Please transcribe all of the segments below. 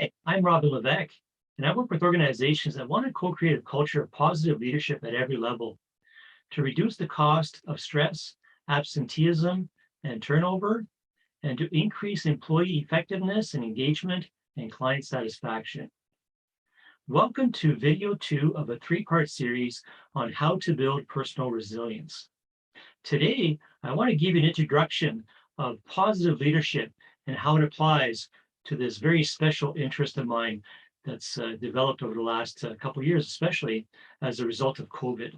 Hi, I'm Robin Levesque, and I work with organizations that want to co-create a culture of positive leadership at every level to reduce the cost of stress, absenteeism, and turnover, and to increase employee effectiveness and engagement and client satisfaction. Welcome to video 2 of a 3-part series on how to build personal resilience. Today, I want to give you an introduction of positive leadership and how it applies to this very special interest of mine that's developed over the last couple of years, especially as a result of COVID.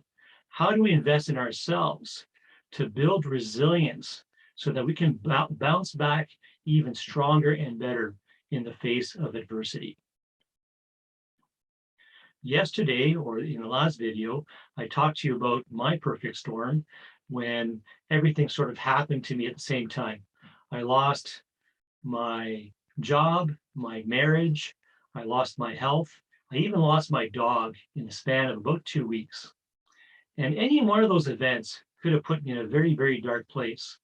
How do we invest in ourselves to build resilience so that we can bounce back even stronger and better in the face of adversity? Yesterday, or in the last video, I talked to you about my perfect storm when everything sort of happened to me at the same time. I lost my job, my marriage, I lost my health, I even lost my dog in the span of about 2 weeks. And any one of those events could have put me in a very, very dark place.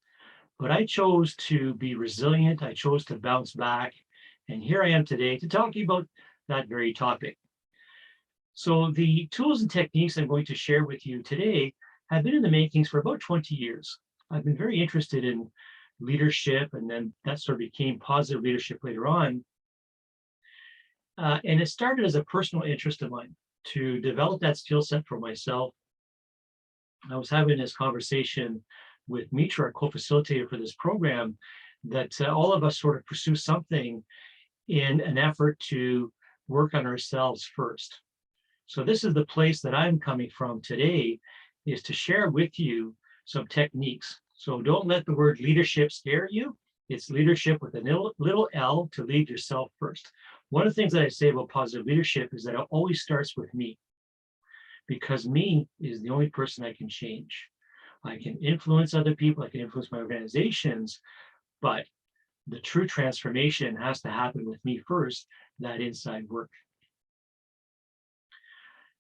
But I chose to be resilient, I chose to bounce back, and here I am today to talk to you about that very topic. So the tools and techniques I'm going to share with you today have been in the makings for about 20 years. I've been very interested in leadership, and then that sort of became positive leadership later on. And it started as a personal interest of mine to develop that skill set for myself. I was having this conversation with Mitra, our co-facilitator for this program, that all of us sort of pursue something in an effort to work on ourselves first. So this is the place that I'm coming from today, is to share with you some techniques. So don't let the word leadership scare you. It's leadership with a little L, to lead yourself first. One of the things that I say about positive leadership is that it always starts with me, because me is the only person I can change. I can influence other people, I can influence my organizations, but the true transformation has to happen with me first, that inside work.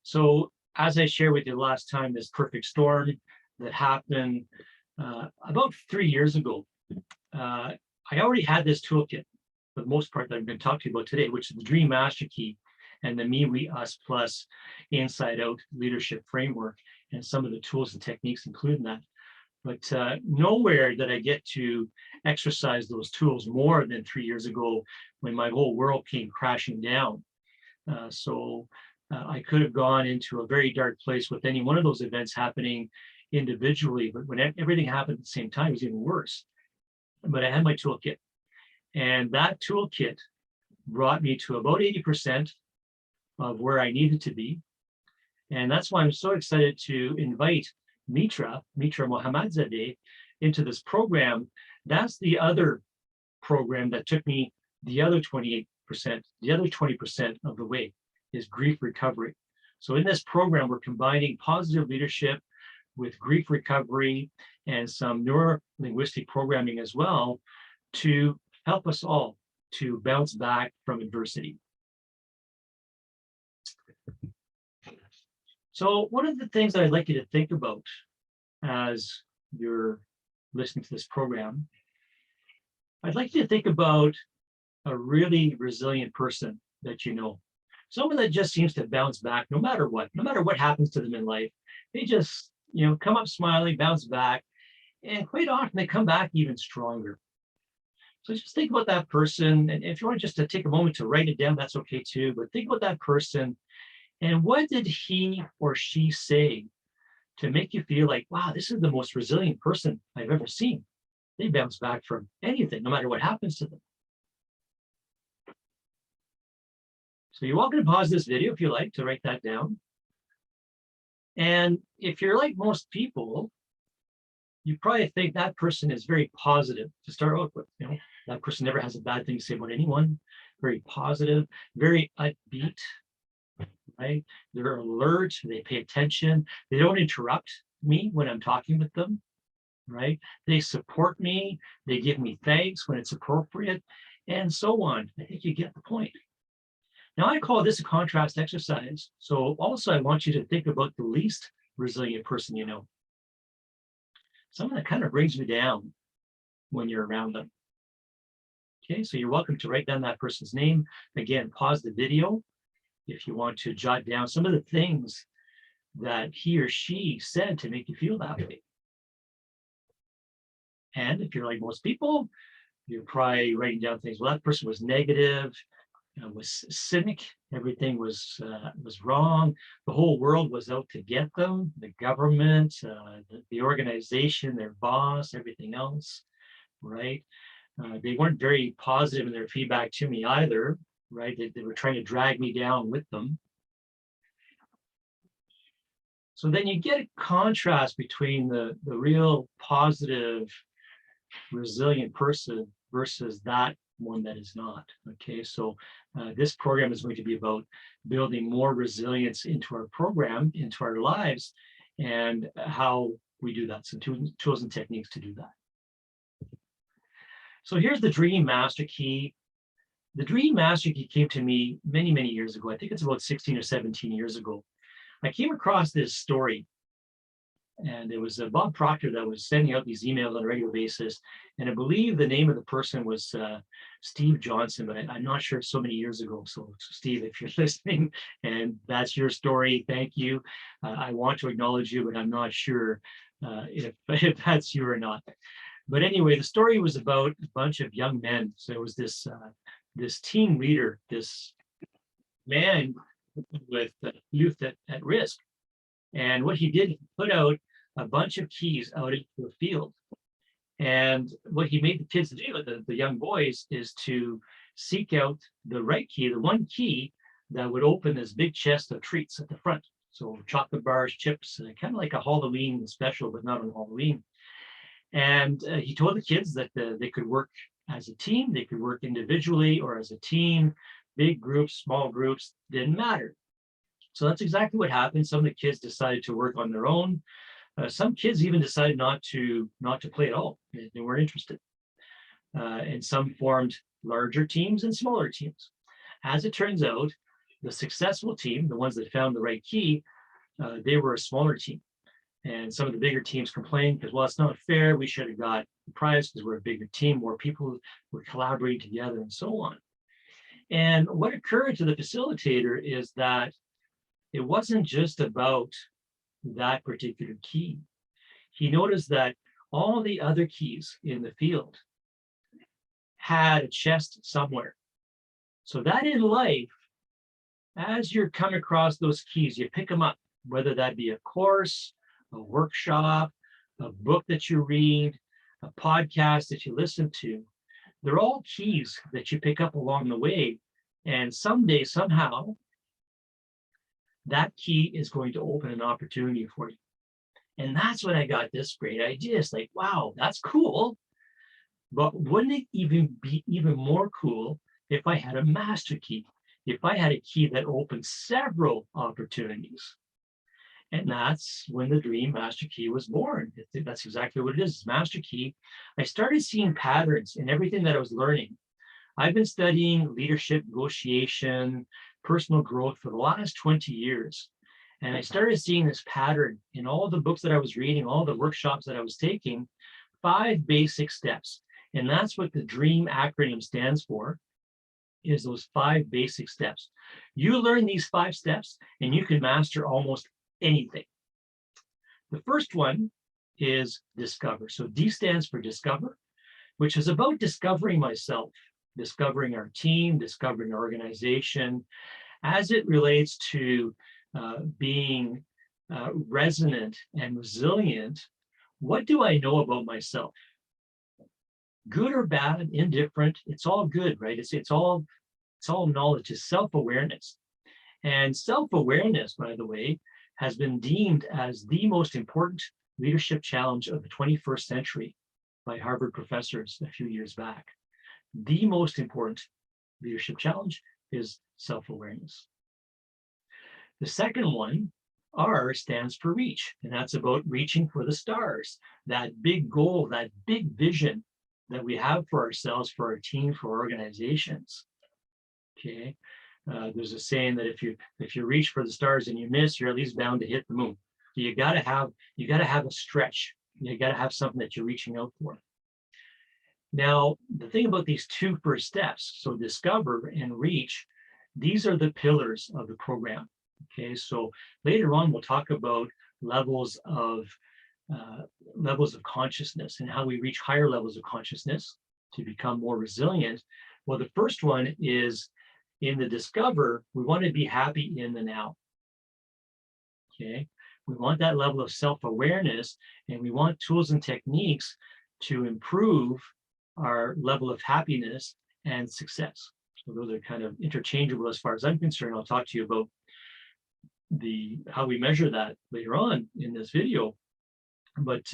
So as I shared with you last time, this perfect storm that happened about 3 years ago, I already had this toolkit for the most part that I'm going to talk to you about today, which is the Dream Master Key and the Me, We, Us Plus Inside Out Leadership Framework, and some of the tools and techniques including that. But nowhere did I get to exercise those tools more than 3 years ago, when my whole world came crashing down. I could have gone into a very dark place with any one of those events happening individually, but when everything happened at the same time, it was even worse. But I had my toolkit, and that toolkit brought me to about 80% of where I needed to be. And that's why I'm so excited to invite Mitra Mohammadzadeh, into this program. That's the other program that took me the other 28%, the other 20% of the way, is grief recovery. So in this program, we're combining positive leadership with grief recovery and some neuro-linguistic programming as well, to help us all to bounce back from adversity. So one of the things that I'd like you to think about as you're listening to this program, I'd like you to think about a really resilient person that you know. Someone that just seems to bounce back no matter what happens to them in life. They just, come up smiling, bounce back, and quite often they come back even stronger. So just think about that person, and if you want just to take a moment to write it down, that's okay too, but think about that person, and what did he or she say to make you feel like, wow, this is the most resilient person I've ever seen. They bounce back from anything, no matter what happens to them. So you're welcome to pause this video if you like to write that down. And if you're like most people, you probably think that person is very positive to start out with. That person never has a bad thing to say about anyone. Very positive, very upbeat, right? They're alert, they pay attention. They don't interrupt me when I'm talking with them, right? They support me. They give me thanks when it's appropriate, and so on. I think you get the point. Now, I call this a contrast exercise. So also, I want you to think about the least resilient person you know. Someone that kind of brings you down when you're around them. Okay, so you're welcome to write down that person's name. Again, pause the video if you want to jot down some of the things that he or she said to make you feel that way. And if you're like most people, you're probably writing down things. Well, that person was negative, was cynic. Everything was wrong. The whole world was out to get them. The government, the organization, their boss, everything else. Right? They weren't very positive in their feedback to me either. Right? They were trying to drag me down with them. So then you get a contrast between the real positive, resilient person versus that one that is not. Okay, so this program is going to be about building more resilience into our program, into our lives, and how we do that. Some tools and techniques to do that. So here's the Dream Master Key. The Dream Master Key came to me many, many years ago. I think it's about 16 or 17 years ago. I came across this story, and it was Bob Proctor that was sending out these emails on a regular basis. And I believe the name of the person was Steve Johnson, but I'm not sure, so many years ago. So Steve, if you're listening and that's your story, thank you. I want to acknowledge you, but I'm not sure if that's you or not. But anyway, the story was about a bunch of young men. So it was this team leader, this man with youth at risk. And what he did, he put out a bunch of keys out into a field. And what he made the kids do, the young boys, is to seek out the right key, the one key that would open this big chest of treats at the front. So chocolate bars, chips, kind of like a Halloween special, but not on Halloween. And he told the kids that they could work as a team, they could work individually or as a team, big groups, small groups, didn't matter. So that's exactly what happened. Some of the kids decided to work on their own. Some kids even decided not to play at all. They weren't interested. And some formed larger teams and smaller teams. As it turns out, the successful team, the ones that found the right key, they were a smaller team. And some of the bigger teams complained because, well, it's not fair. We should have got the prize because we're a bigger team, more people were collaborating together and so on. And what occurred to the facilitator is that it wasn't just about that particular key. He noticed that all the other keys in the field had a chest somewhere. So that in life, as you're coming across those keys, you pick them up, whether that be a course, a workshop, a book that you read, a podcast that you listen to. They're all keys that you pick up along the way. And someday, somehow, that key is going to open an opportunity for you. And that's when I got this great idea. It's like, wow, that's cool. But wouldn't it even be even more cool if I had a master key? If I had a key that opened several opportunities? And that's when the Dream Master Key was born. That's exactly what it is. It's Master Key. I started seeing patterns in everything that I was learning. I've been studying leadership, negotiation, personal growth for the last 20 years. And I started seeing this pattern in all the books that I was reading, all the workshops that I was taking, 5 basic steps. And that's what the DREAM acronym stands for, is those 5 basic steps. You learn these 5 steps and you can master almost anything. The first one is discover. So D stands for discover, which is about discovering myself, discovering our team, discovering our organization, as it relates to being resonant and resilient. What do I know about myself? Good or bad, indifferent, it's all good, right? It's all knowledge, it's self-awareness. And self-awareness, by the way, has been deemed as the most important leadership challenge of the 21st century by Harvard professors a few years back. The most important leadership challenge is self-awareness. The second one, R, stands for reach, and that's about reaching for the stars, that big goal, that big vision that we have for ourselves, for our team, for our organizations. Okay. There's a saying that if you reach for the stars and you miss, you're at least bound to hit the moon. So you gotta have a stretch. You gotta have something that you're reaching out for. Now, the thing about these two first steps, so discover and reach, these are the pillars of the program. Okay, so later on, we'll talk about levels of uh, levels of consciousness and how we reach higher levels of consciousness to become more resilient. Well, the first one is in the discover, we want to be happy in the now. Okay, we want that level of self-awareness, and we want tools and techniques to improve our level of happiness and success. So those are kind of interchangeable as far as I'm concerned. I'll talk to you about the how we measure that later on in this video. But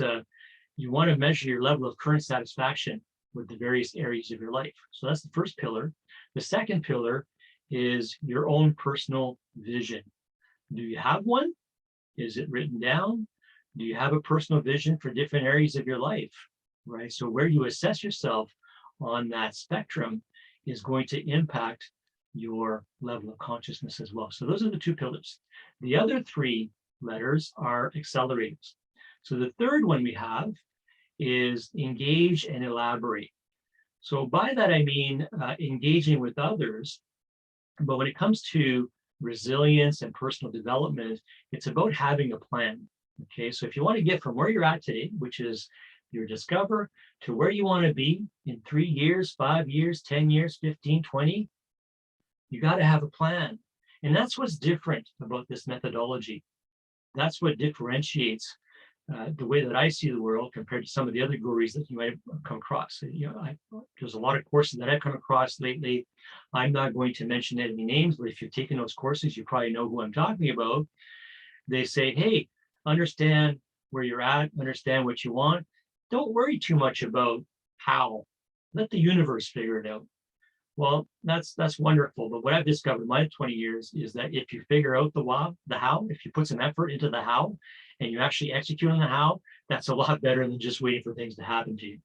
you want to measure your level of current satisfaction with the various areas of your life. So that's the first pillar. The second pillar is your own personal vision. Do you have one? Is it written down? Do you have a personal vision for different areas of your life? Right. So where you assess yourself on that spectrum is going to impact your level of consciousness as well. So those are the two pillars. The other three letters are accelerators. So the third one we have is engage and elaborate. So by that, I mean engaging with others. But when it comes to resilience and personal development, it's about having a plan. Okay, so if you want to get from where you're at today, which is your discover, to where you want to be in 3 years, 5 years, 10 years, 15, 20, you got to have a plan. And that's what's different about this methodology. That's what differentiates the way that I see the world compared to some of the other gurus that you might have come across. There's a lot of courses that I've come across lately. I'm not going to mention any names, but if you've taken those courses, you probably know who I'm talking about. They say, hey, understand where you're at, understand what you want. Don't worry too much about how. Let the universe figure it out. Well, that's wonderful. But what I've discovered in my 20 years is that if you figure out the how, if you put some effort into the how, and you actually execute on the how, that's a lot better than just waiting for things to happen to you.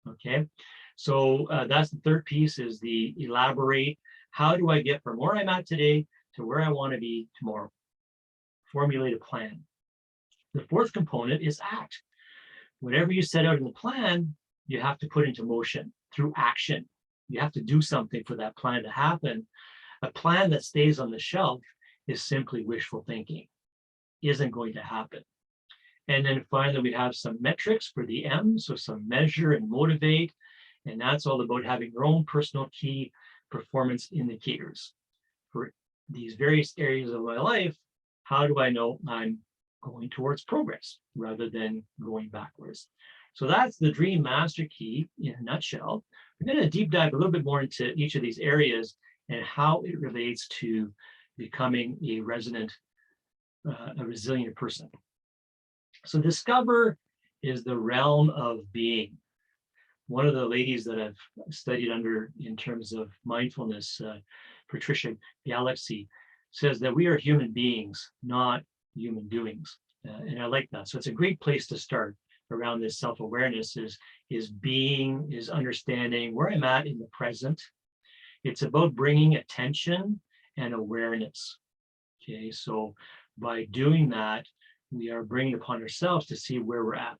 Okay, so that's the third piece, is the elaborate. How do I get from where I'm at today to where I want to be tomorrow? Formulate a plan. The fourth component is act. Whatever you set out in the plan, you have to put into motion through action. You have to do something for that plan to happen. A plan that stays on the shelf is simply wishful thinking. Isn't going to happen. And then finally, we have some metrics for the M, so some measure and motivate. And that's all about having your own personal key performance indicators. For these various areas of my life, how do I know I'm going towards progress rather than going backwards? So that's the Dream Master Key in a nutshell. We're going to deep dive a little bit more into each of these areas and how it relates to becoming a resilient person. So discover is the realm of being. One of the ladies that I've studied under in terms of mindfulness, Patricia Galaxy, says that we are human beings, not human doings. And I like that. So it's a great place to start around this self-awareness is being, is understanding where I'm at in the present. It's about bringing attention and awareness. Okay, so by doing that, we are bringing upon ourselves to see where we're at.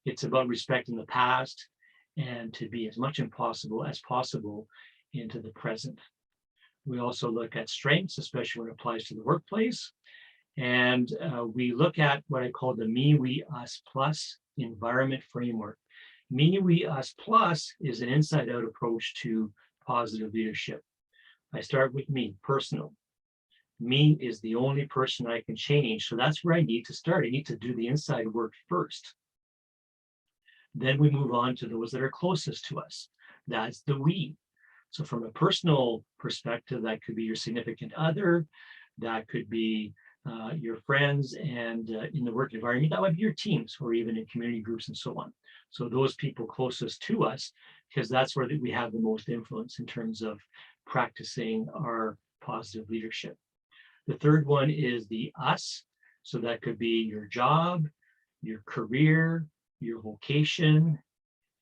It's about respecting the past and to be as much as possible into the present. We also look at strengths, especially when it applies to the workplace. And we look at what I call the me, we, us plus environment framework. Me, we, us plus is an inside out approach to positive leadership. I start with me, personal. Me is the only person I can change. So that's where I need to start. I need to do the inside work first. Then we move on to those that are closest to us. That's the we. So from a personal perspective, that could be your significant other, that could be your friends, and in the work environment, that would be your teams, or even in community groups and so on. So those people closest to us, because that's where we have the most influence in terms of practicing our positive leadership. The third one is the us. So that could be your job, your career, your vocation,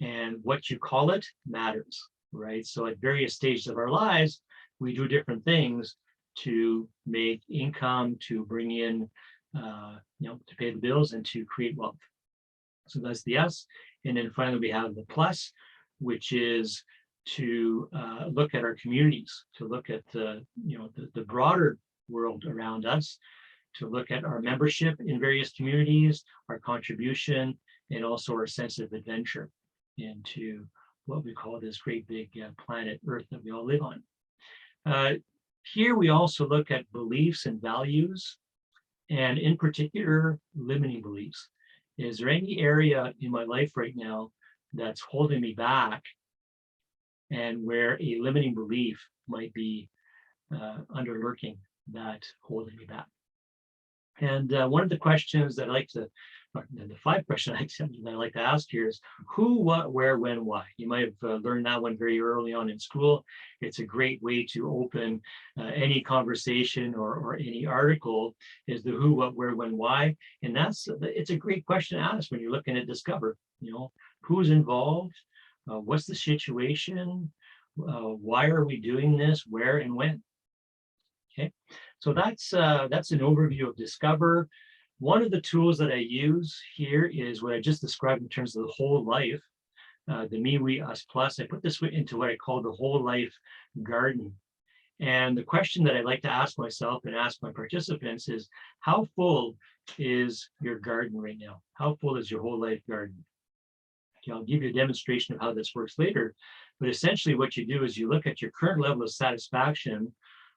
and what you call it matters, right? So at various stages of our lives, we do different things to make income, to bring in, to pay the bills and to create wealth. So that's the S. And then finally, we have the plus, which is to look at our communities, to look at the broader world around us, to look at our membership in various communities, our contribution, and also our sense of adventure into what we call this great big planet Earth that we all live on. Here we also look at beliefs and values, and in particular, limiting beliefs. Is there any area in my life right now that's holding me back, and where a limiting belief might be lurking that holding me back? And one of the questions that I like to, the 5 questions I like to ask here is who, what, where, when, why. You might have learned that one very early on in school. It's a great way to open any conversation or any article, is the who, what, where, when, why. And it's a great question to ask when you're looking at Discover. Who's involved? What's the situation? Why are we doing this? Where and when? Okay, so that's an overview of Discover. One of the tools that I use here is what I just described in terms of the whole life, the me, we, us plus. I put this into what I call the whole life garden. And the question that I like to ask myself and ask my participants is, how full is your garden right now? How full is your whole life garden? Okay, I'll give you a demonstration of how this works later. But essentially what you do is you look at your current level of satisfaction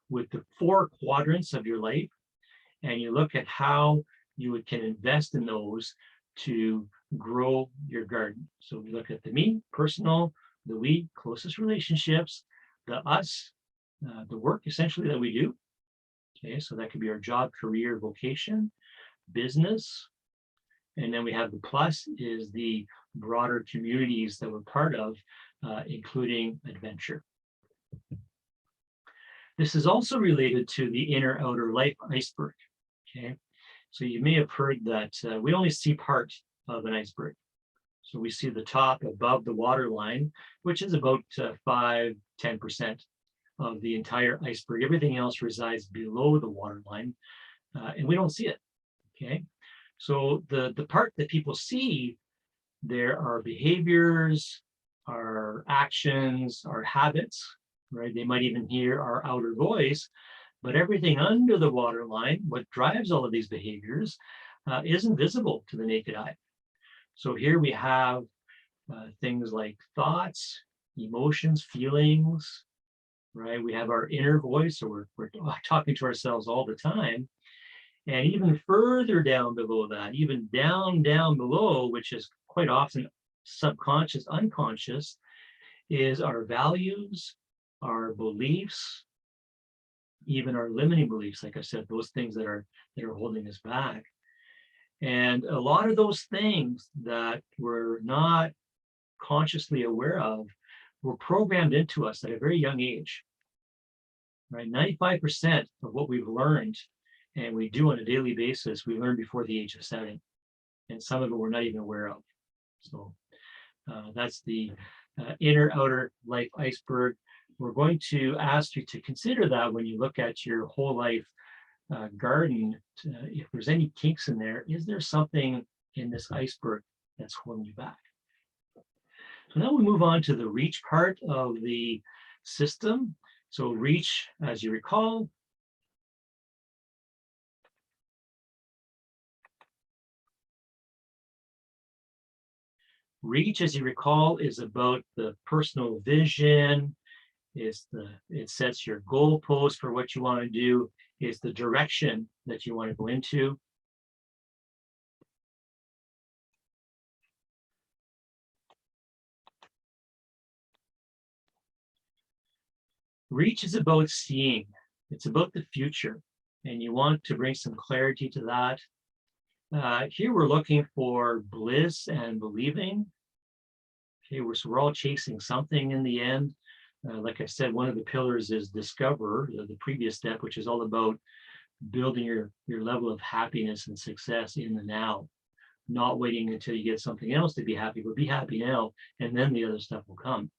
with the 4 quadrants of your life, and you look at how you can invest in those to grow your garden. So we look at the me, personal, the we, closest relationships, the us, the work essentially that we do. Okay, so that could be our job, career, vocation, business. And then we have the plus, is the broader communities that we're part of, including adventure. This is also related to the inner outer life iceberg. Okay, so you may have heard that we only see part of an iceberg. So we see the top above the water line, which is about 5-10% of the entire iceberg. Everything else resides below the water line, and we don't see it. Okay, so the part that people see, there are behaviors, our actions, our habits, right? They might even hear our outer voice, but everything under the water line, what drives all of these behaviors, isn't visible to the naked eye. So here we have things like thoughts, emotions, feelings, right? We have our inner voice, so we're talking to ourselves all the time. And even further down below that, even down below, which is quite often subconscious, unconscious, is our values, our beliefs, even our limiting beliefs, like I said, those things that are holding us back. And a lot of those things that we're not consciously aware of were programmed into us at a very young age. Right? 95% of what we've learned and we do on a daily basis, we learn before the age of 7. And some of it we're not even aware of. So that's the inner outer life iceberg. We're going to ask you to consider that when you look at your whole life garden. If there's any kinks in there, is there something in this iceberg that's holding you back? So now we move on to the reach part of the system. So reach, as you recall, is about the personal vision. It sets your goalpost for what you want to do. It's the direction that you want to go into. Reach is about seeing. It's about the future, and you want to bring some clarity to that. Here we're looking for bliss and believing. Okay, we're all chasing something in the end. Like I said, one of the pillars is discover, the previous step, which is all about building your level of happiness and success in the now, not waiting until you get something else to be happy, but be happy now, and then the other stuff will come.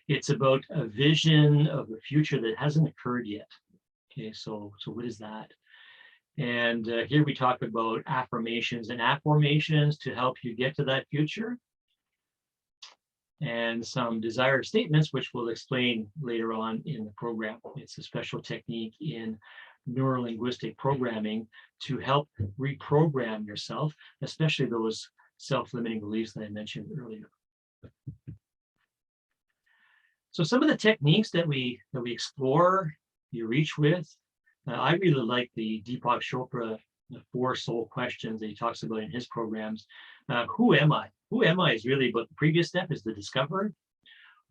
It's about a vision of the future that hasn't occurred yet. Okay, so what is that? And here we talk about affirmations and afformations to help you get to that future. and some desired statements, which we'll explain later on in the program. It's a special technique in neurolinguistic programming to help reprogram yourself, especially those self-limiting beliefs that I mentioned earlier. So some of the techniques that we explore, you reach with, I really like the Deepak Chopra, the 4 soul questions that he talks about in his programs. Who am I? Who am I is really, but the previous step is the discover.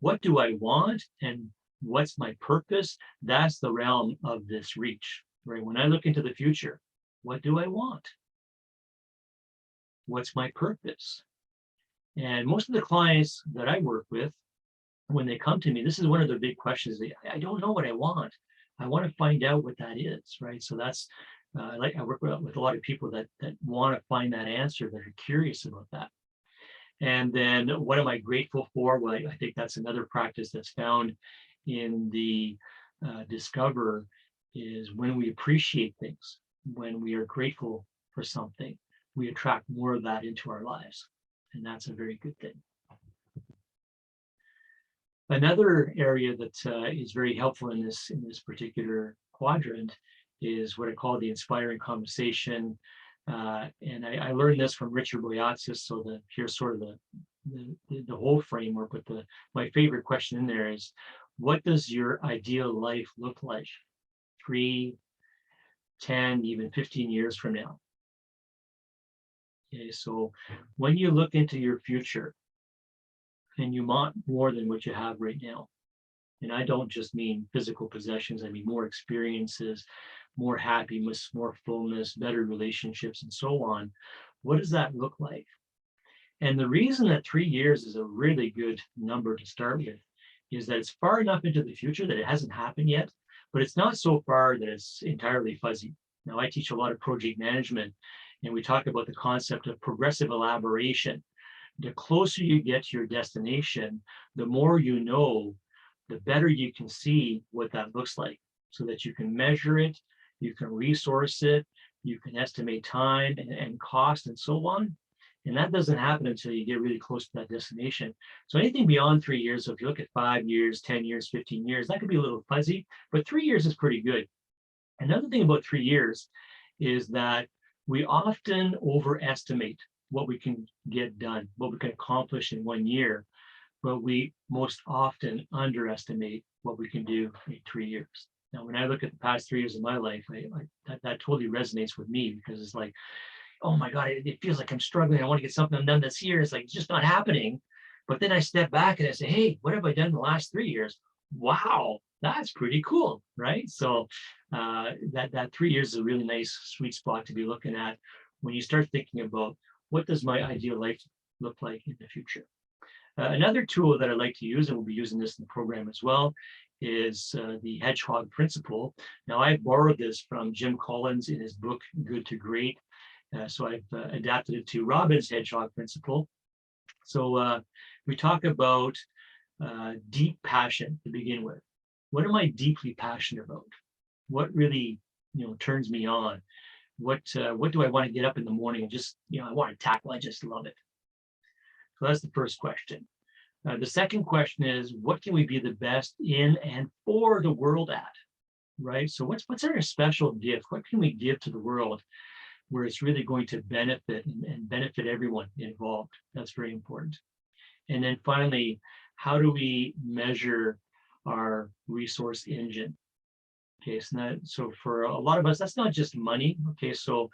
What do I want and what's my purpose? That's the realm of this reach, right? When I look into the future, what do I want? What's my purpose? And most of the clients that I work with, when they come to me, this is one of the big questions. I don't know what I want. I want to find out what that is, right? So that's, I work with a lot of people that want to find that answer, that are curious about that. And then what am I grateful for? Well, I think that's another practice that's found in the Discover, is when we appreciate things, when we are grateful for something, we attract more of that into our lives. And that's a very good thing. Another area that is very helpful in this particular quadrant is what I call the inspiring conversation. And I learned this from Richard Boyatzis. So here's sort of the whole framework. But my favorite question in there is, what does your ideal life look like 3, 10, even 15 years from now? Okay, so when you look into your future, and you want more than what you have right now. And I don't just mean physical possessions, I mean more experiences, more happiness, more fullness, better relationships, and so on. What does that look like? And the reason that 3 years is a really good number to start with is that it's far enough into the future that it hasn't happened yet, but it's not so far that it's entirely fuzzy. Now, I teach a lot of project management, and we talk about the concept of progressive elaboration. The closer you get to your destination, the more you know, the better you can see what that looks like, so that you can measure it, you can resource it, you can estimate time and cost and so on. And that doesn't happen until you get really close to that destination. So anything beyond 3 years, so if you look at 5 years, 10 years, 15 years, that could be a little fuzzy, but 3 years is pretty good. Another thing about 3 years is that we often overestimate what we can get done, what we can accomplish in 1 year, but we most often underestimate what we can do in 3 years. Now, when I look at the past 3 years of my life, that totally resonates with me, because it's like, oh my God, it feels like I'm struggling. I want to get something done this year. It's like, it's just not happening. But then I step back and I say, hey, what have I done in the last 3 years? Wow, that's pretty cool, right? So that 3 years is a really nice sweet spot to be looking at when you start thinking about, what does my ideal life look like in the future? Another tool that I like to use, and we'll be using this in the program as well, is the Hedgehog Principle. Now, I borrowed this from Jim Collins in his book, Good to Great. So I've adapted it to Robin's Hedgehog Principle. So we talk about deep passion to begin with. What am I deeply passionate about? What really, turns me on? What do I want to get up in the morning and just, I want to tackle? I just love it. So that's the first question. The second question is, what can we be the best in and for the world at, right? So what's our special gift? What can we give to the world where it's really going to benefit and benefit everyone involved? That's very important. And then finally, how do we measure our resource engine? Okay, so for a lot of us, that's not just money. Okay, so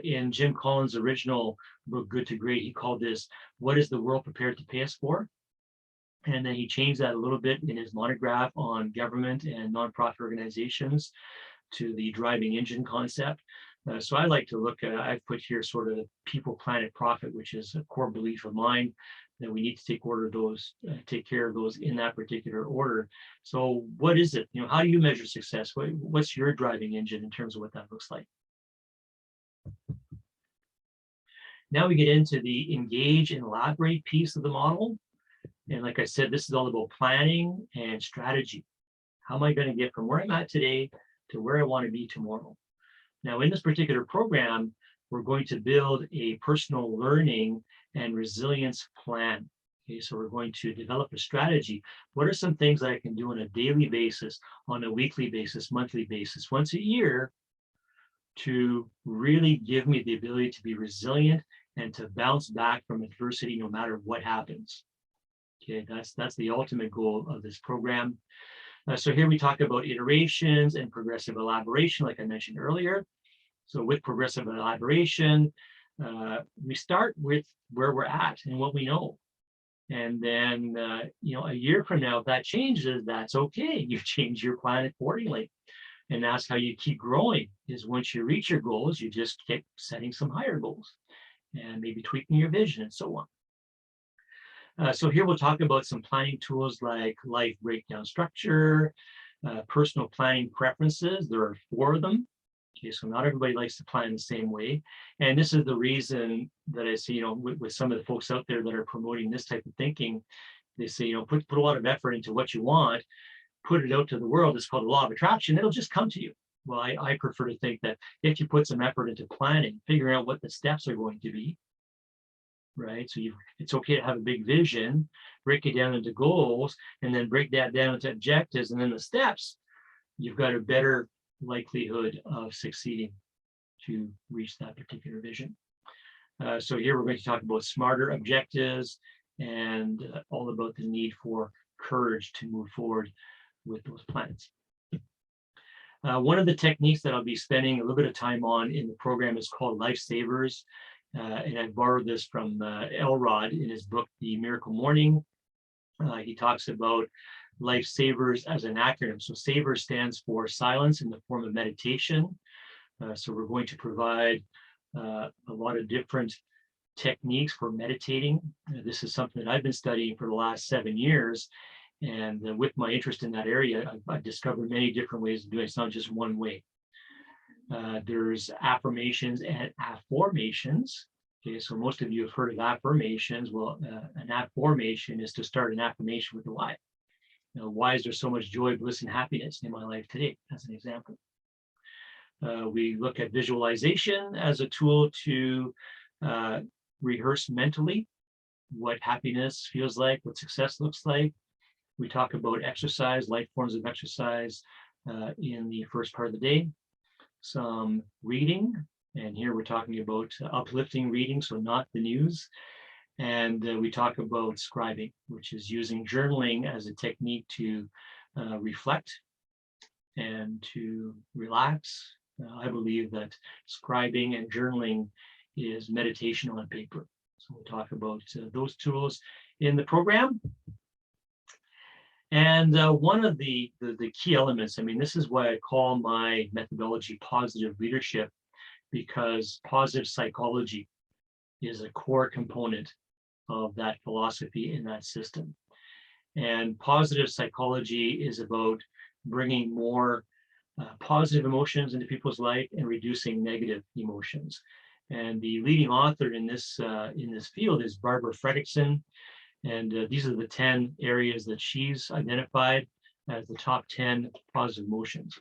in Jim Collins' original book, Good to Great, he called this, what is the world prepared to pay us for? And then he changed that a little bit in his monograph on government and nonprofit organizations to the driving engine concept. So I like to look at, I've put here sort of people, planet, profit, which is a core belief of mine, that we need to take care of those in that particular order. So what is it? How do you measure success? What's your driving engine in terms of what that looks like? Now we get into the engage and elaborate piece of the model. And like I said, this is all about planning and strategy. How am I going to get from where I'm at today to where I want to be tomorrow? Now, in this particular program, we're going to build a personal learning and resilience plan. Okay, so we're going to develop a strategy. What are some things that I can do on a daily basis, on a weekly basis, monthly basis, once a year to really give me the ability to be resilient and to bounce back from adversity no matter what happens. Okay, that's the ultimate goal of this program. So here we talk about iterations and progressive elaboration, like I mentioned earlier. So with progressive elaboration, we start with where we're at and what we know. And then, a year from now, if that changes, that's okay. You change your plan accordingly. And that's how you keep growing, is once you reach your goals, you just keep setting some higher goals and maybe tweaking your vision and so on. So here we'll talk about some planning tools like life breakdown structure, personal planning preferences. There are 4 of them. Okay, so not everybody likes to plan the same way. And this is the reason that I see, with some of the folks out there that are promoting this type of thinking, they say, put a lot of effort into what you want, put it out to the world. It's called the law of attraction. It'll just come to you. Well, I prefer to think that if you put some effort into planning, figuring out what the steps are going to be, right? So it's okay to have a big vision, break it down into goals, and then break that down into objectives, and then the steps, you've got a better likelihood of succeeding to reach that particular vision. So here we're going to talk about smarter objectives and all about the need for courage to move forward with those plans. One of the techniques that I'll be spending a little bit of time on in the program is called Lifesavers. And I borrowed this from Elrod in his book, The Miracle Morning. He talks about Lifesavers as an acronym. So SAVER stands for silence in the form of meditation. So we're going to provide a lot of different techniques for meditating. This is something that I've been studying for the last 7 years. And with my interest in that area, I've discovered many different ways of doing it. It's not just one way. There's affirmations and afformations. Okay, so most of you have heard of affirmations. Well, an affirmation is to start an affirmation with a why. Why is there so much joy, bliss, and happiness in my life today? As an example. We look at visualization as a tool to rehearse mentally what happiness feels like, what success looks like. We talk about exercise, light forms of exercise in the first part of the day. Some reading, and here we're talking about uplifting reading, so not the news. And we talk about scribing, which is using journaling as a technique to reflect and to relax. I believe that scribing and journaling is meditation on paper. So we'll talk about those tools in the program. And one of the key elements, this is why I call my methodology positive leadership, because positive psychology is a core component of that philosophy in that system. And positive psychology is about bringing more positive emotions into people's life and reducing negative emotions. And the leading author in this field is Barbara Fredrickson. And these are the 10 areas that she's identified as the top 10 positive emotions.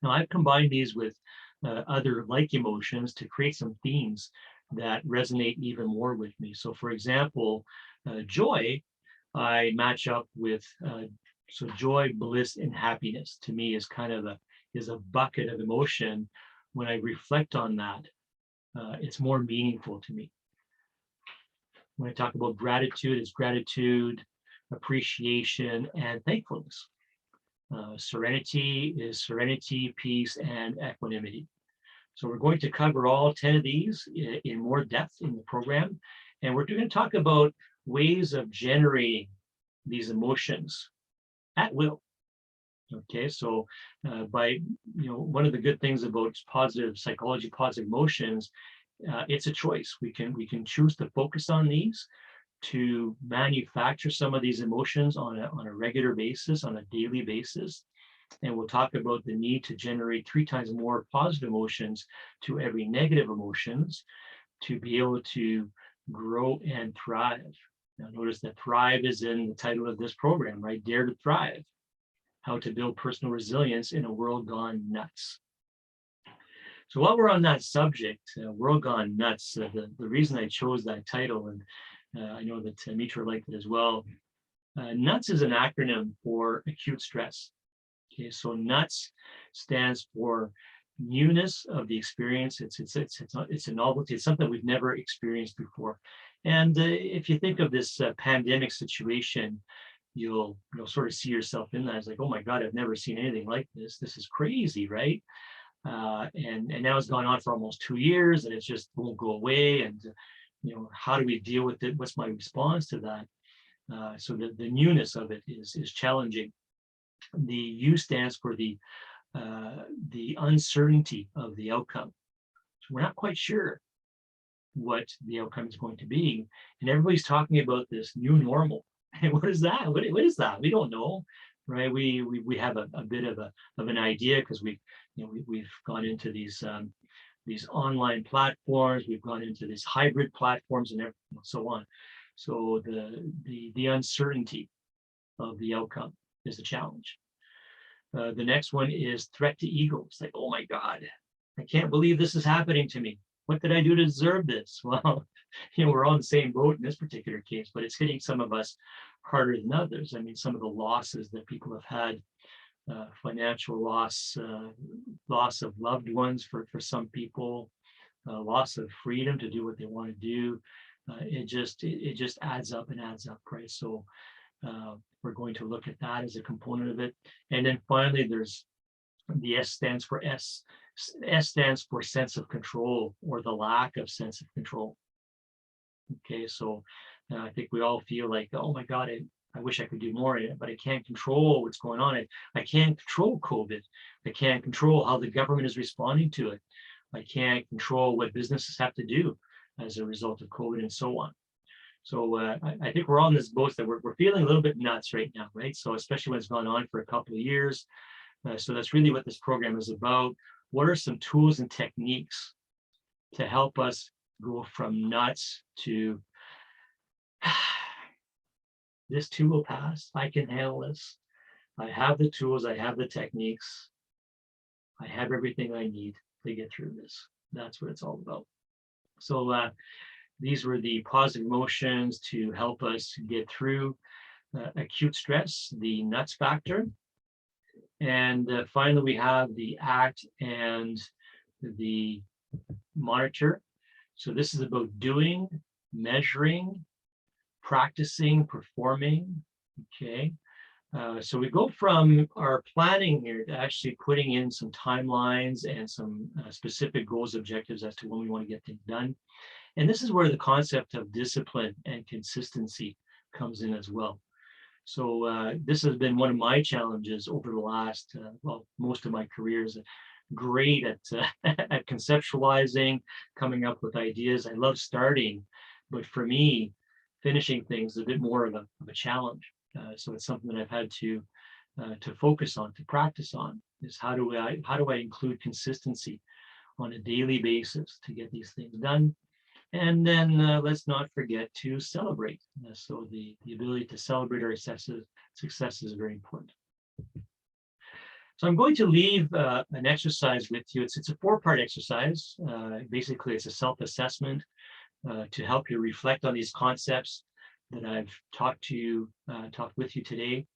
Now, I've combined these with other like emotions to create some themes that resonate even more with me. So, for example, joy, I match up with, so joy, bliss, and happiness to me is kind of a bucket of emotion. When I reflect on that, it's more meaningful to me. When I talk about gratitude, it's gratitude, appreciation, and thankfulness. Serenity is serenity, peace, and equanimity. So we're going to cover all 10 of these in more depth in the program. And we're going to talk about ways of generating these emotions at will. Okay, so one of the good things about positive psychology, positive emotions, it's a choice. We can choose to focus on these, to manufacture some of these emotions on a regular basis, on a daily basis. And we'll talk about the need to generate 3 times more positive emotions to every negative emotions to be able to grow and thrive. Now, notice that thrive is in the title of this program, right? Dare to thrive. How to build personal resilience in a world gone nuts. So while we're on that subject, world gone nuts, the reason I chose that title, and I know that Mitra liked it as well. NUTS is an acronym for acute stress. Okay, so NUTS stands for newness of the experience. It's a novelty. It's something we've never experienced before. And if you think of this pandemic situation, you'll sort of see yourself in that. It's like, oh my God, I've never seen anything like this. This is crazy, right? And now it's gone on for almost 2 years, and it just won't go away. And how do we deal with it? What's my response to that? So the newness of it is challenging. The U stands for the uncertainty of the outcome. So we're not quite sure what the outcome is going to be, and everybody's talking about this new normal. And what is that? What is that? We don't know, right? We have a bit of an idea because we've gone into these online platforms, we've gone into these hybrid platforms, and so on. So the uncertainty of the outcome is a challenge. The next one is threat to ego. It's like, oh my God, I can't believe this is happening to me. What did I do to deserve this? Well, we're on the same boat in this particular case, but it's hitting some of us harder than others. I mean, some of the losses that people have had, financial loss, loss of loved ones for some people, loss of freedom to do what they want to do. It just adds up and adds up, right? So we're going to look at that as a component of it. And then finally, there's the S stands for sense of control, or the lack of sense of control. Okay, so I think we all feel like, oh my God, I wish I could do more, but I can't control what's going on. I can't control COVID. I can't control how the government is responding to it. I can't control what businesses have to do as a result of COVID and so on. So I think we're all in this boat that we're feeling a little bit nuts right now, right? So especially when it's gone on for a couple of years. So that's really what this program is about. What are some tools and techniques to help us go from nuts to this too will pass. I can handle this. I have the tools. I have the techniques. I have everything I need to get through this. That's what it's all about. So these were the positive emotions to help us get through acute stress, the nuts factor. And finally, we have the act and the monitor. So this is about doing, measuring, practicing, performing. Okay. So we go from our planning here to actually putting in some timelines and some specific goals, objectives as to when we want to get things done. And this is where the concept of discipline and consistency comes in as well. So this has been one of my challenges over the last, most of my career. Is great at at conceptualizing, coming up with ideas. I love starting, but for me, finishing things is a bit more of a challenge. So it's something that I've had to focus on, to practice on, is how do I include consistency on a daily basis to get these things done. And then let's not forget to celebrate. So the ability to celebrate our success is very important. So I'm going to leave an exercise with you. It's a 4-part exercise. Basically, it's a self-assessment to help you reflect on these concepts that I've talked with you today.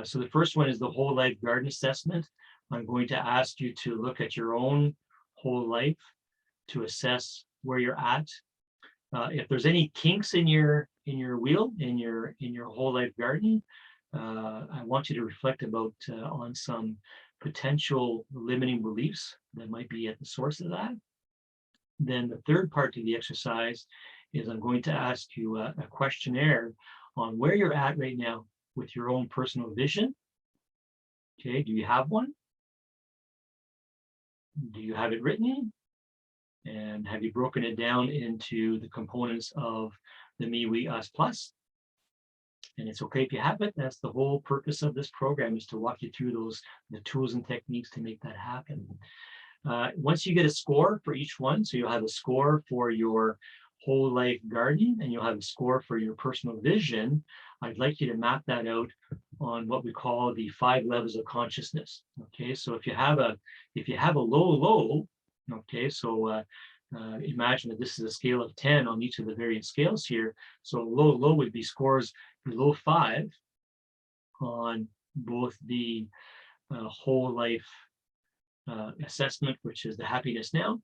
So the first one is the whole life garden assessment. I'm going to ask you to look at your own whole life to assess where you're at. If there's any kinks in your wheel, in your whole life garden, I want you to reflect on some potential limiting beliefs that might be at the source of that. Then the third part of the exercise is I'm going to ask you a questionnaire on where you're at right now with your own personal vision. Okay, do you have one? Do you have it written? And have you broken it down into the components of the me, we, us, plus? And it's okay if you have it. That's the whole purpose of this program, is to walk you through the tools and techniques to make that happen. Once you get a score for each one, so you'll have a score for your whole life garden and you'll have a score for your personal vision, I'd like you to map that out on what we call the 5 levels of consciousness. Okay, so if you have a low, okay, so Imagine that this is a scale of 10 on each of the various scales here. So low would be scores below 5 on both the whole life assessment, which is the happiness now,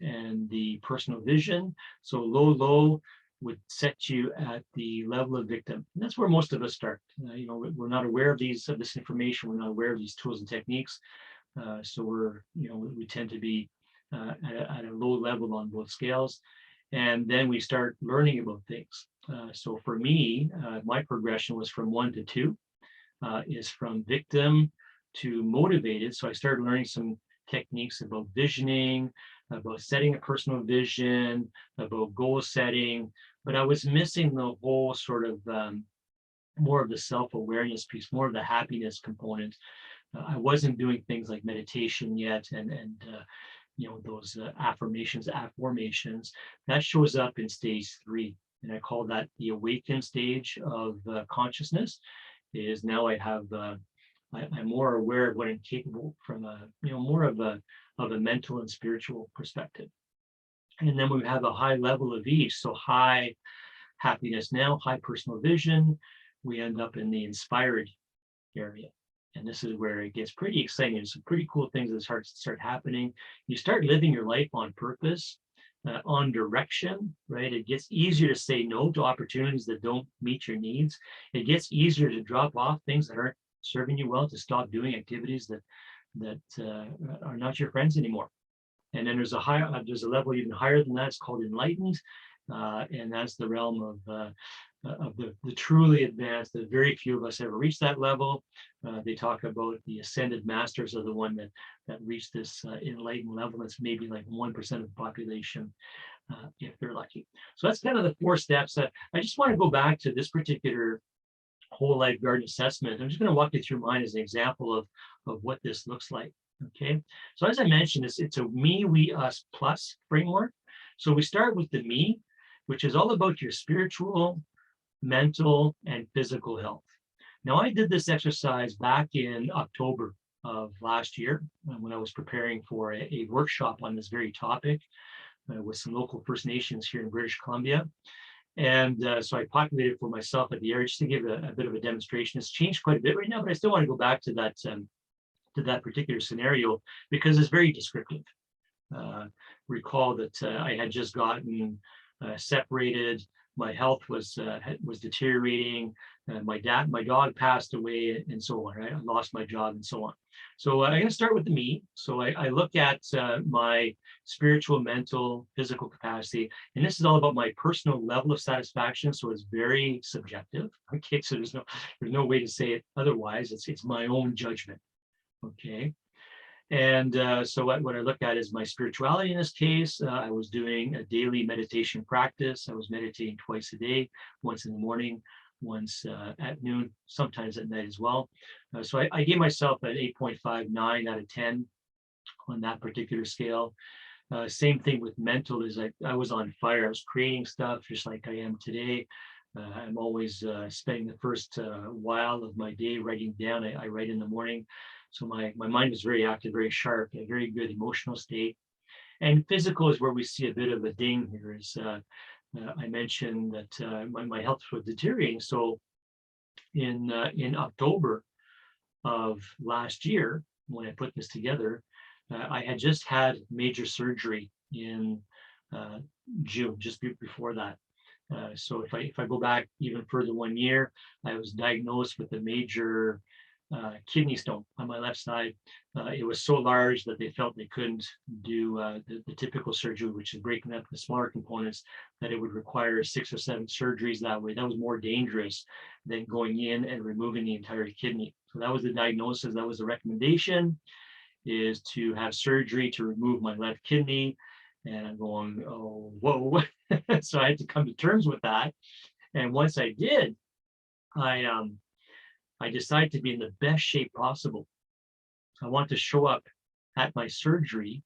and the personal vision. So low would set you at the level of victim. And that's where most of us start. We're not aware of this information. We're not aware of these tools and techniques. So we tend to be at a low level on both scales. And then we start learning about things. So for me, my progression was from 1 to 2, is from victim to motivated. So I started learning some techniques about visioning, about setting a personal vision, about goal setting, but I was missing the whole sort of more of the self-awareness piece, more of the happiness component. I wasn't doing things like meditation yet, and those affirmations. That shows up in stage 3, and I call that the awakened stage of consciousness. Is now I have I'm more aware of what I'm capable from more of a mental and spiritual perspective. And then we have a high level of each. So high happiness now, high personal vision. We end up in the inspired area. And this is where it gets pretty exciting. There's some pretty cool things that start happening. You start living your life on purpose, on direction, right? It gets easier to say no to opportunities that don't meet your needs. It gets easier to drop off things that aren't serving you well, to stop doing activities that are not your friends anymore. And then there's a level even higher than that. It's called enlightened, and that's the realm of the truly advanced. That very few of us ever reach that level. They talk about the ascended masters are the one that reach this enlightened level. That's maybe like 1% of the population, if they're lucky. So that's kind of the 4 steps. I just want to go back to this particular whole life garden assessment. I'm just going to walk you through mine as an example of what this looks like. Okay, so as I mentioned, it's a me, we, us plus framework. So we start with the me, which is all about your spiritual, mental, and physical health. Now, I did this exercise back in October of last year when I was preparing for a workshop on this very topic with some local First Nations here in British Columbia. And so I populated for myself at the area just to give a bit of a demonstration. It's changed quite a bit right now, but I still want to go back to that particular scenario because it's very descriptive. Recall that I had just gotten separated. My health was deteriorating. My dog passed away, and so on. Right? I lost my job, and so on. So I'm going to start with the me. So I look at my spiritual, mental, physical capacity, and this is all about my personal level of satisfaction. So it's very subjective. Okay, so there's no way to say it otherwise. It's my own judgment. Okay. And so what I look at is my spirituality in this case. I was doing a daily meditation practice. I was meditating twice a day, once in the morning, once at noon, sometimes at night as well. So I gave myself an 8.59 out of 10 on that particular scale. Same thing with mental is I was on fire. I was creating stuff just like I am today. I'm always spending the first while of my day writing down. I write in the morning. So my mind was very active, very sharp, a very good emotional state. And physical is where we see a bit of a ding here. Is I mentioned that my health was deteriorating. So in October of last year, when I put this together, I had just had major surgery in June, just before that. So if I go back even further 1 year, I was diagnosed with a major kidney stone on my left side. It was so large that they felt they couldn't do the typical surgery, which is breaking up the smaller components, that it would require 6 or 7 surgeries that way. That was more dangerous than going in and removing the entire kidney. So that was the diagnosis. That was the recommendation, is to have surgery to remove my left kidney. And I'm going, oh, whoa. So I had to come to terms with that. And once I did, I decided to be in the best shape possible. I want to show up at my surgery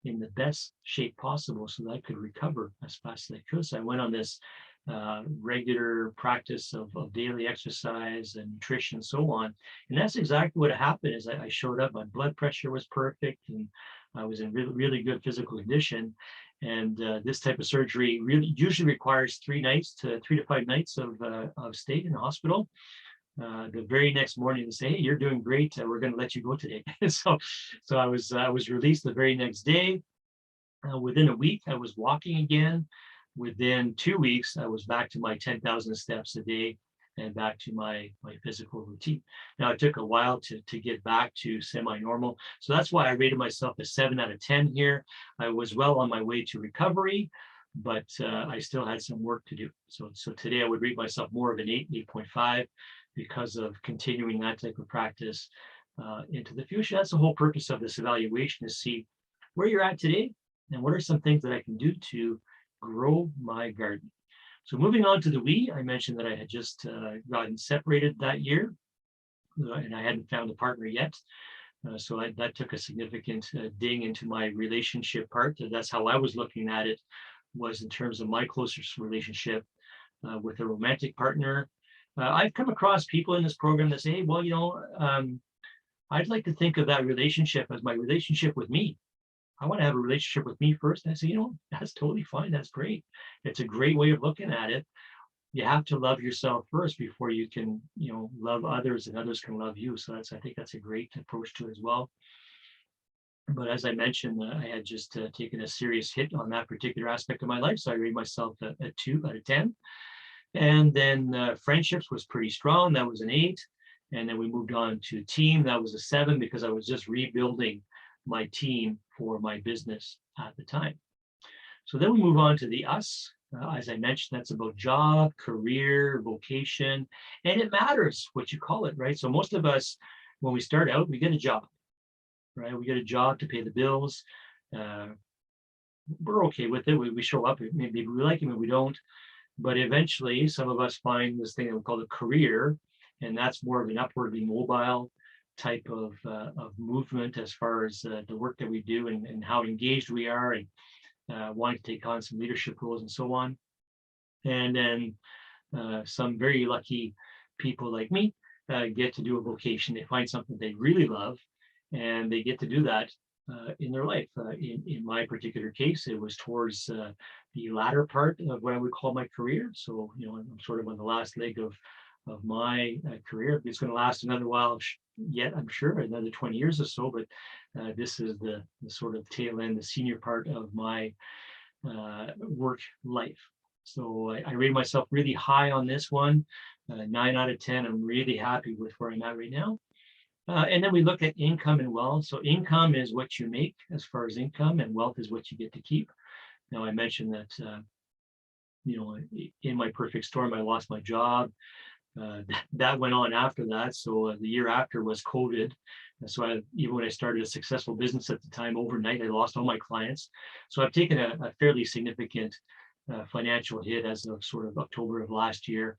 in the best shape possible so that I could recover as fast as I could. So I went on this regular practice of daily exercise and nutrition and so on. And that's exactly what happened. Is I showed up, my blood pressure was perfect, and I was in really, really good physical condition. And this type of surgery really usually requires 3 to 5 nights of stay in the hospital. The very next morning they say, "Hey, you're doing great. We're going to let you go today." So I was released the very next day. Within a week, I was walking again. Within 2 weeks, I was back to my 10,000 steps a day and back to my physical routine. Now, it took a while to get back to semi-normal. So that's why I rated myself a 7 out of 10 here. I was well on my way to recovery, but I still had some work to do. So today I would rate myself more of an 8, 8.5 because of continuing that type of practice into the future. That's the whole purpose of this evaluation, is see where you're at today and what are some things that I can do to grow my garden. So moving on to the we, I mentioned that I had just gotten separated that year, and I hadn't found a partner yet. So that took a significant ding into my relationship part. That's how I was looking at it, was in terms of my closest relationship with a romantic partner. I've come across people in this program that say, "Hey, well, I'd like to think of that relationship as my relationship with me. I want to have a relationship with me first." And I say, that's totally fine. That's great. It's a great way of looking at it. You have to love yourself first before you can, love others, and others can love you. So I think that's a great approach to it as well. But as I mentioned, I had just taken a serious hit on that particular aspect of my life. So I rate myself a 2 out of 10. And then friendships was pretty strong. That was an 8. And then we moved on to team. That was a 7 because I was just rebuilding my team for my business at the time. So then we move on to the us. As I mentioned, that's about job, career, vocation, and it matters what you call it, right? So most of us, when we start out, we get a job, right? We get a job to pay the bills. We're okay with it. We show up. Maybe we like it, maybe we don't. But eventually, some of us find this thing that we call a career, and that's more of an upwardly mobile type of movement as far as the work that we do and how engaged we are, and wanting to take on some leadership roles and so on. And then some very lucky people like me get to do a vocation. They find something they really love, and they get to do that in their life. In my particular case, it was towards the latter part of what I would call my career. So, I'm sort of on the last leg of my career. It's going to last another while yet, I'm sure, another 20 years or so, but this is the sort of tail end, the senior part of my work life. So I rate myself really high on this one, 9 out of 10. I'm really happy with where I'm at right now. And then we look at income and wealth. So income is what you make as far as income, and wealth is what you get to keep. Now, I mentioned that, in my perfect storm, I lost my job. That went on after that. So the year after was COVID. And so even when I started a successful business at the time, overnight, I lost all my clients. So I've taken a fairly significant financial hit as of sort of October of last year.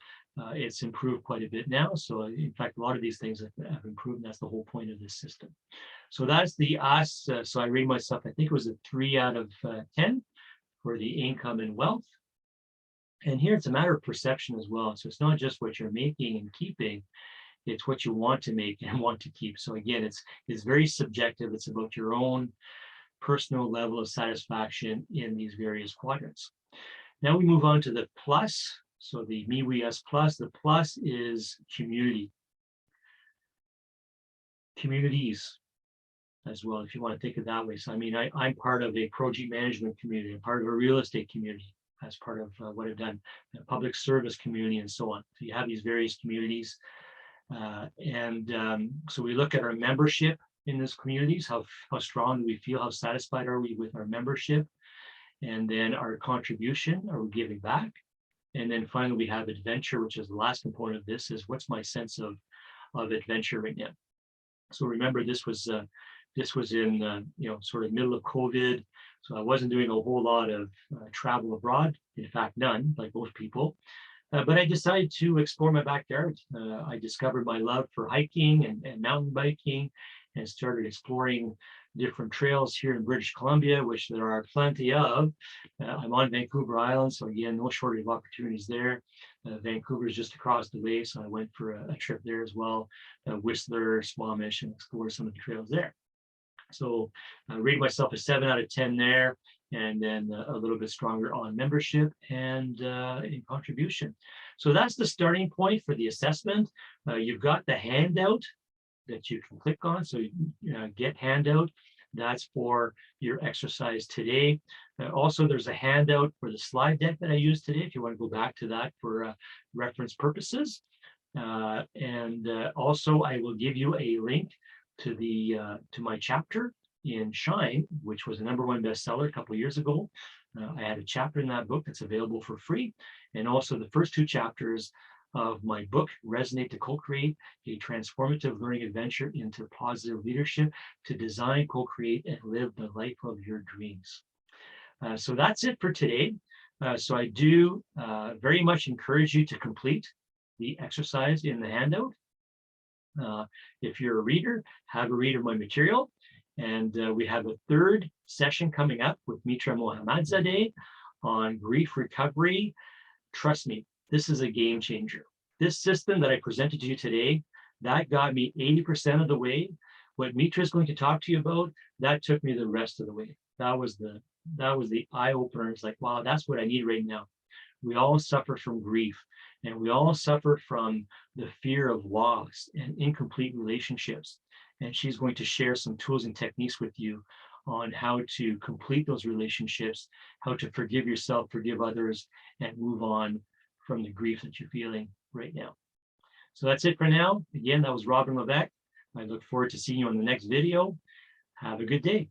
It's improved quite a bit now. So in fact, a lot of these things have improved. And that's the whole point of this system. So that's the us. So I rate myself, I think it was a 3 out of 10 for the income and wealth. And here it's a matter of perception as well. So it's not just what you're making and keeping, it's what you want to make and want to keep. So again, it's very subjective. It's about your own personal level of satisfaction in these various quadrants. Now we move on to the plus. So the me, we, us plus. The plus is community. Communities as well, if you want to think of it that way. So I'm part of a project management community. I'm part of a real estate community as part of what I've done, a public service community, and so on. So you have these various communities. So we look at our membership in these communities, how strong do we feel, how satisfied are we with our membership, and then our contribution, are we giving back? And then finally, we have adventure, which is the last component of this, is what's my sense of adventure right now? So remember, this was in sort of middle of COVID. So I wasn't doing a whole lot of travel abroad, in fact, none, like most people. But I decided to explore my backyard. I discovered my love for hiking and mountain biking, and started exploring different trails here in British Columbia, which there are plenty of. I'm on Vancouver Island, so again, no shortage of opportunities there. Vancouver is just across the way, so I went for a trip there as well. Whistler, Squamish, and explore some of the trails there. So I rate myself a 7 out of 10 there. and then a little bit stronger on membership and in contribution. So that's the starting point for the assessment. You've got the handout that you can click on. So get handout. That's for your exercise today. Also, there's a handout for the slide deck that I used today, if you want to go back to that for reference purposes. Also, I will give you a link to to my chapter in Shine, which was a #1 bestseller a couple of years ago. I had a chapter in that book that's available for free, and also the first 2 chapters of my book, Resonate to Co-Create, a transformative learning adventure into positive leadership to design, co-create, and live the life of your dreams. So that's it for today. So I do very much encourage you to complete the exercise in the handout. If you're a reader, have a read of my material. And we have a 3rd session coming up with Mitra Mohammadzadeh on grief recovery. Trust me, this is a game changer. This system that I presented to you today, that got me 80% of the way. What Mitra is going to talk to you about, that took me the rest of the way. That was the eye opener. It's like, wow, that's what I need right now. We all suffer from grief, and we all suffer from the fear of loss and incomplete relationships. And she's going to share some tools and techniques with you on how to complete those relationships, how to forgive yourself, forgive others, and move on from the grief that you're feeling right now. So that's it for now. Again, that was Robin Levesque. I look forward to seeing you on the next video. Have a good day.